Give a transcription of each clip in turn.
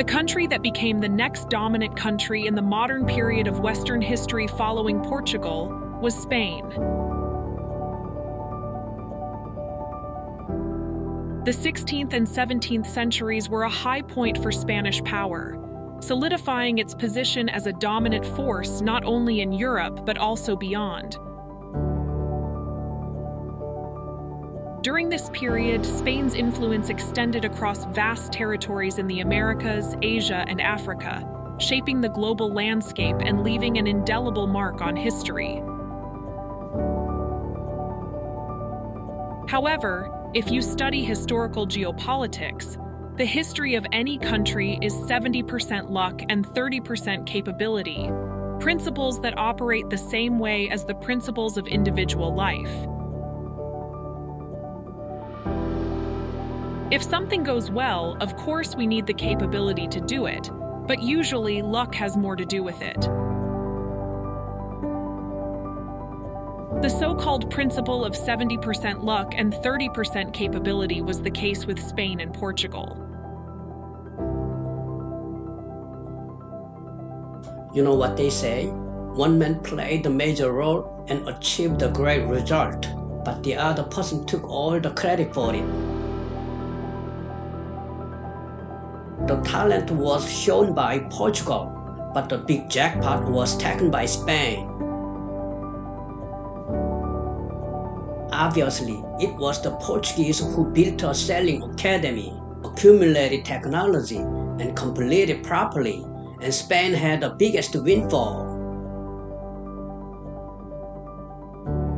The country that became the next dominant country in the modern period of Western history following Portugal was Spain. The 16th and 17th centuries were a high point for Spanish power, solidifying its position as a dominant force not only in Europe but also beyond. During this period, Spain's influence extended across vast territories in the Americas, Asia, and Africa, shaping the global landscape and leaving an indelible mark on history. However, if you study historical geopolitics, the history of any country is 70% luck and 30% capability, principles that operate the same way as the principles of individual life. If something goes well, of course we need the capability to do it, but usually luck has more to do with it. The so-called principle of 70% luck and 30% capability was the case with Spain and Portugal. You know what they say? One man played a major role and achieved a great result, but the other person took all the credit for it. The talent was shown by Portugal, but the big jackpot was taken by Spain. Obviously, it was the Portuguese who built a sailing academy, accumulated technology, and completed properly, and Spain had the biggest windfall.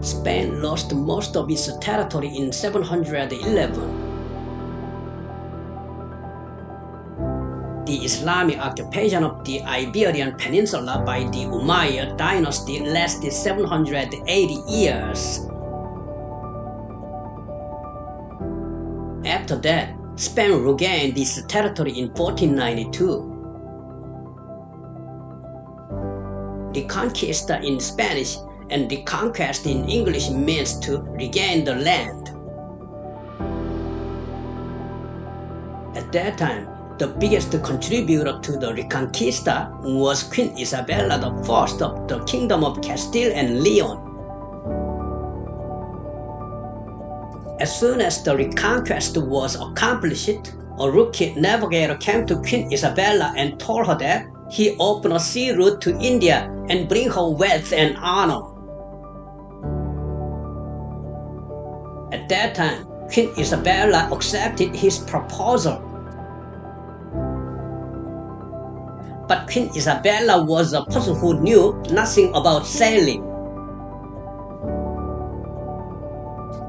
Spain lost most of its territory in 711. The Islamic occupation of the Iberian Peninsula by the Umayyad dynasty lasted 780 years. After that, Spain regained its territory in 1492. Reconquista in Spanish and reconquest in English means to regain the land. At that time, the biggest contributor to the Reconquista was Queen Isabella I of the Kingdom of Castile and Leon. As soon as the reconquest was accomplished, a rookie navigator came to Queen Isabella and told her that he opened a sea route to India and bring her wealth and honor. At that time, Queen Isabella accepted his proposal. But Queen Isabella was a person who knew nothing about sailing.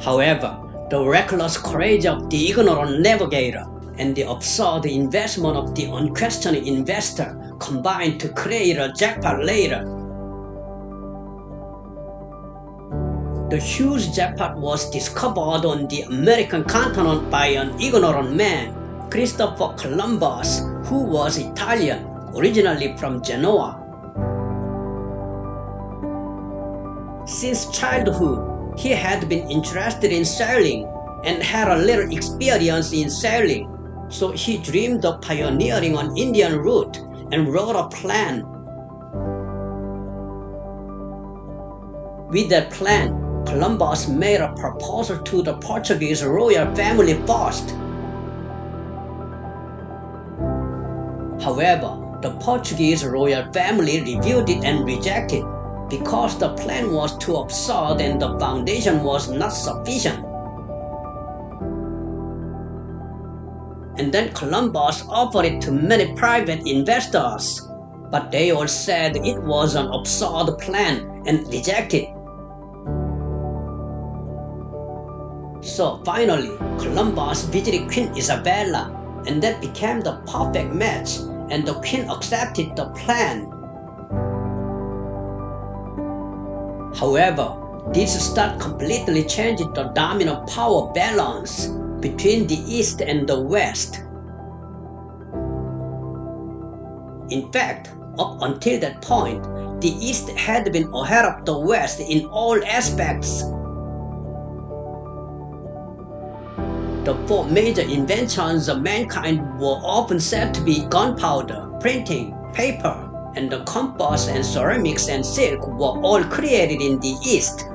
However, the reckless courage of the ignorant navigator and the absurd investment of the unquestioned investor combined to create a jackpot later. The huge jackpot was discovered on the American continent by an ignorant man, Christopher Columbus, who was Italian, originally from Genoa. Since childhood, he had been interested in sailing and had a little experience in sailing, so he dreamed of pioneering an Indian route and wrote a plan. With that plan, Columbus made a proposal to the Portuguese royal family first. However, the Portuguese royal family reviewed it and rejected because the plan was too absurd and the foundation was not sufficient. And then Columbus offered it to many private investors, but they all said it was an absurd plan and rejected. So finally, Columbus visited Queen Isabella, and that became the perfect match, and the queen accepted the plan. However, this start completely changed the dominant power balance between the East and the West. In fact, up until that point, the East had been ahead of the West in all aspects. The four major inventions of mankind were often said to be gunpowder, printing, paper, and the compass and ceramics and silk were all created in the East.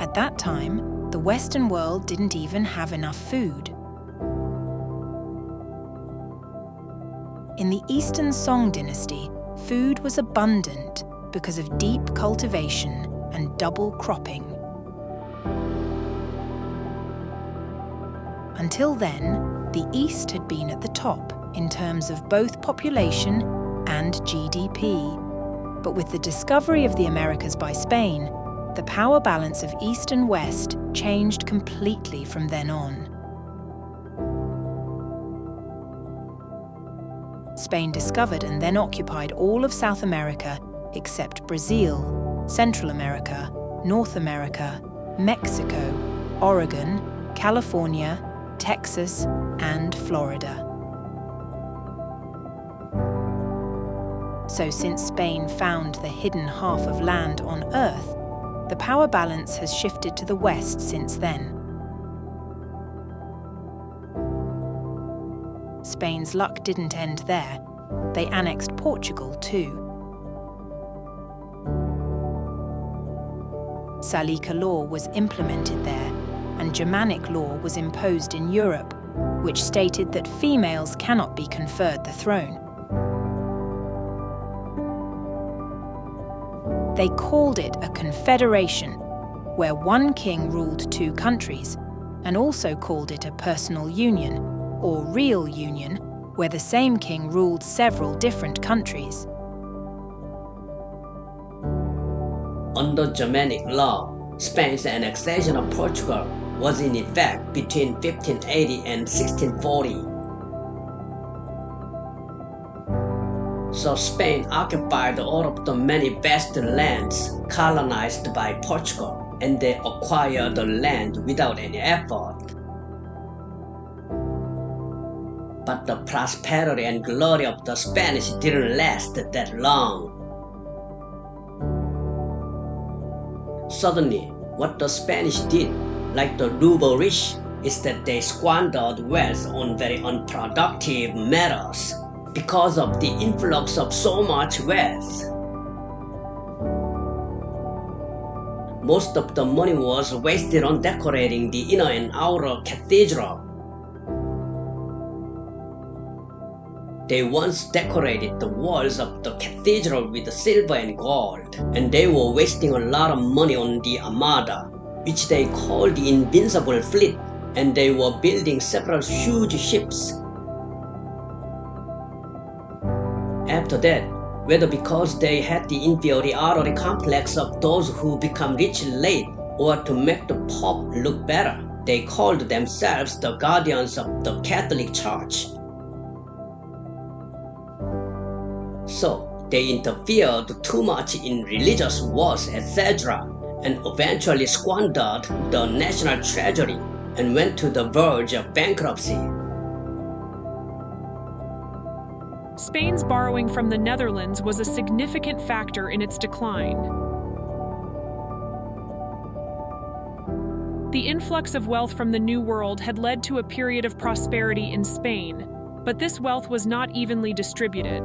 At that time, the Western world didn't even have enough food. In the Eastern Song dynasty, food was abundant because of deep cultivation and double cropping. Until then, the East had been at the top in terms of both population and GDP. But with the discovery of the Americas by Spain, the power balance of East and West changed completely from then on. Spain discovered and then occupied all of South America except Brazil, Central America, North America, Mexico, Oregon, California, Texas, and Florida. So since Spain found the hidden half of land on Earth, the power balance has shifted to the West since then. Spain's luck didn't end there. They annexed Portugal too. Salica law was implemented there, and Germanic law was imposed in Europe, which stated that females cannot be conferred the throne. They called it a confederation, where one king ruled two countries, and also called it a personal union, or real union, where the same king ruled several different countries. Under Germanic law, Spain's annexation of Portugal was in effect between 1580 and 1640. So Spain occupied all of the many vast lands colonized by Portugal, and they acquired the land without any effort. But the prosperity and glory of the Spanish didn't last that long. Suddenly, what the Spanish did, like the ruble rich, is that they squandered wealth on very unproductive matters because of the influx of so much wealth. Most of the money was wasted on decorating the inner and outer cathedral. They once decorated the walls of the cathedral with silver and gold, and they were wasting a lot of money on the Armada, which they called the Invincible Fleet, and they were building several huge ships. After that, whether because they had the inferiority complex of those who become rich late or to make the Pope look better, they called themselves the guardians of the Catholic Church. So they interfered too much in religious wars, etc., and eventually squandered the national treasury and went to the verge of bankruptcy. Spain's borrowing from the Netherlands was a significant factor in its decline. The influx of wealth from the New World had led to a period of prosperity in Spain, but this wealth was not evenly distributed.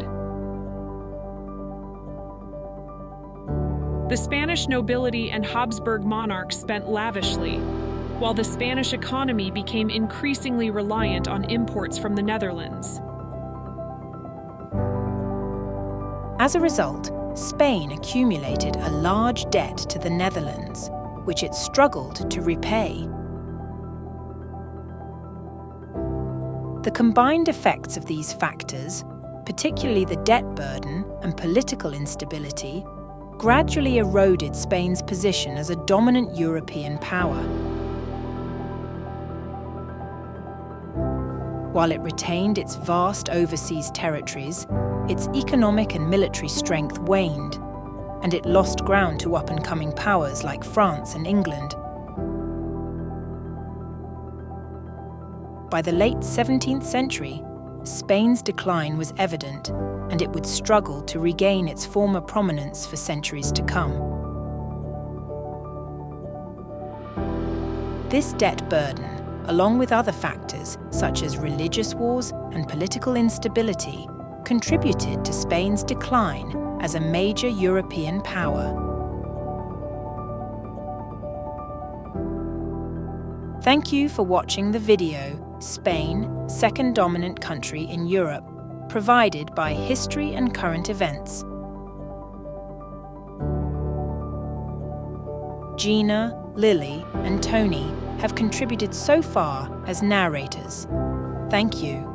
The Spanish nobility and Habsburg monarchs spent lavishly, while the Spanish economy became increasingly reliant on imports from the Netherlands. As a result, Spain accumulated a large debt to the Netherlands, which it struggled to repay. The combined effects of these factors, particularly the debt burden and political instability, gradually eroded Spain's position as a dominant European power. While it retained its vast overseas territories, its economic and military strength waned, and it lost ground to up-and-coming powers like France and England. By the late 17th century, Spain's decline was evident, and it would struggle to regain its former prominence for centuries to come. This debt burden, along with other factors such as religious wars and political instability, contributed to Spain's decline as a major European power. Thank you for watching the video, Spain, Second Dominant Country in Europe, provided by History and Current Events. Gina, Lily, and Tony have contributed so far as narrators. Thank you.